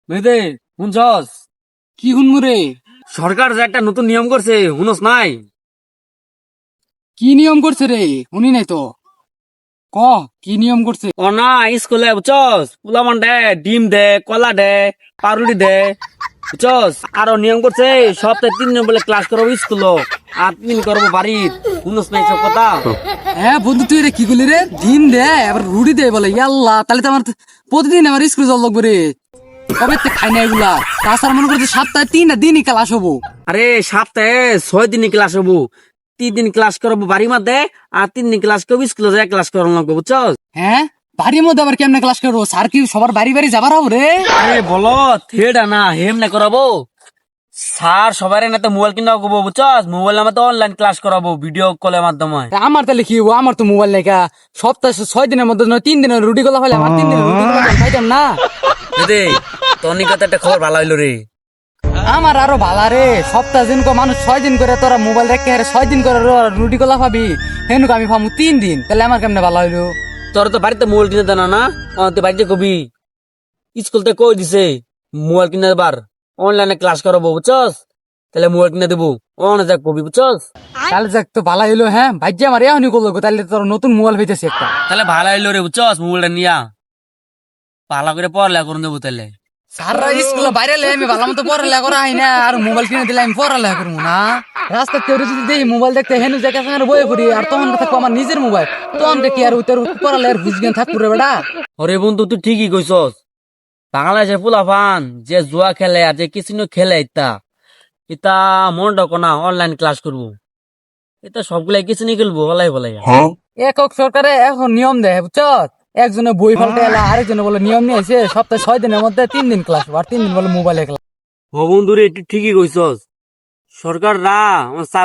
মেয়েদে শুনছস? কি শুনমু রে? সরকার যে একটা নতুন নিয়ম করছে শুনস নাই? কি নিয়ম করছে রে? শুনি নাই তো। ক, কি নিয়ম করছে? ও না, স্কুলে বুঝছস পোলাপান দে, ডিম দে, কলা দে, পাউরুটি দে, বুঝছস? আরো নিয়ম করছে সপ্তাহে 3 দিন বলে ক্লাস করবো স্কুল, আর 3 দিন করবো বাড়িত। শুনস নাই সব কথা? হ্যাঁ বন্ধু, তুই রে কি করলি রে? ডিম দে আবার রুটি দে বলে, ইয়াল্লা তাহলে তো আমার প্রতিদিন আমার স্কুল যাওয়া লাগবে রে। কবে থেকে খাই না এগুলা। তাছাড়া মনে করছে সপ্তাহে 3 দিনই ক্লাস হবো। আরে সপ্তাহে 6 দিন ক্লাস হবো, 3 দিন ক্লাস করবো বাড়ির মধ্যে, আর 3 দিন ক্লাস করবো স্কুলে যাই ক্লাস করানো লাগবো, বুঝছস? হ্যাঁ, বাড়ির মধ্যে আবার কেমনে ক্লাস করবো? স্যার কি সবার বাড়ি বাড়ি যাবার হবো রে? আরে বলো থেডা না হেম না করাবো। স্যার সবাই না তো মোবাইল কিনা করবো, বুঝছস? মোবাইল আমার তো অনলাইন ক্লাস করাবো ভিডিও কলের মাধ্যমে। আমার তাহলে কি হবো? আমার তো মোবাইল নাই কা। সপ্তাহে 6 দিনের মধ্যে নয় 3 দিনের রুটি গুলা হলে আমার 3 দিনের রুটি গুলা খাইতাম না। দে তোর নিকট একটা খবর ভালো হইলো রে। আমার আরো ভালা রে। সপ্তাহে দিন মানুষ 6 দিন করে তোরা মোবাইল রেখে 6 দিন করে রুটি গোলা পাবি, হেনুক আমি পাবো 3 দিন। তাহলে আমার কেমনে ভালো হইলো? তোর তো বাড়িতে মোবাইল কিনে দেনা না, তুই বাড়িতে কবি স্কুল থেকে কই দিছে মোবাইল কিনে দেবার, অনলাইনে ক্লাস করাবো, বুঝছস? তাহলে মোবাইল কিনে দেবো, অনে যা কবি, বুঝছস? তাহলে যাক তো ভালো হইলো। হ্যাঁ ভাইজি আমার এখনই করলো গো। তাহলে তোর নতুন মোবাইল হইতেছে একটা। তাহলে ভালো হইলো রে, বুঝছস? মোবাইলটা নিয়া ভালো করে পড়ালেখা করে দেবো তাহলে। স্যাররা স্কুলে বাইরে আমি ভালো মতো পড়ালেখা করা হয় না, আর মোবাইল কিনে দিলে আমি পড়ালেখা করবো না। রাস্তা কেউ যদি দেখি মোবাইল দেখতে হেনু জায়গা সঙ্গে বয়ে পড়ি, আর তখন থাকবো আমার নিজের মোবাইল, তখন কি আর উত্তর পড়ালেখার বুঝ থাকবো রে বেটা। আরে বন্ধু তুই ঠিকই কইছস। বাংলাদেশের পোলাপান যে জুয়া খেলে আর যে কিছু খেলে ইতা ইতা মনটা কোনা অনলাইন ক্লাস করবো, এটা সবগুলাই কিছু নিয়ে খেলবো বলাই বলাই। একক সরকারে এখন নিয়ম দেয় বুঝছ। একজনে বই ফাল্টে এলা, আরেকজনে বলে নিয়ম নিয়েছে সপ্তাহে 6 দিনের মধ্যে 3 দিন ক্লাস, আর 3 দিন বলে মোবাইলে ক্লাস। ও বন্ধু রে তুই ঠিকই কইছস। সরকার রা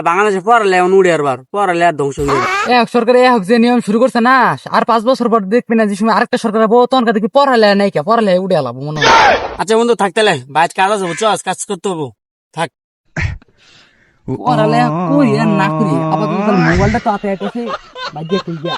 বাংলাদেশে পড়ালে উড়ে আরবার পড়ালে আর ধ্বংস হয়ে যাবে। এক সরকারে এক যে নিয়ম শুরু করছে না, আর 5 বছর পর দেখবি না যে সময় আরেকটা সরকার হবো, তখন দেখি পড়ালে নাই কে, পড়ালে উড়ে এলাবো মনে হয়। আচ্ছা বন্ধু থাক তাহলে, বাইরে কাজ আছে বুঝছস, কাজ করতে হবো, থাক। পড়ালে করি আর না করি আবার মোবাইলটা তো হাতে আছে, বাজে কই গিয়া।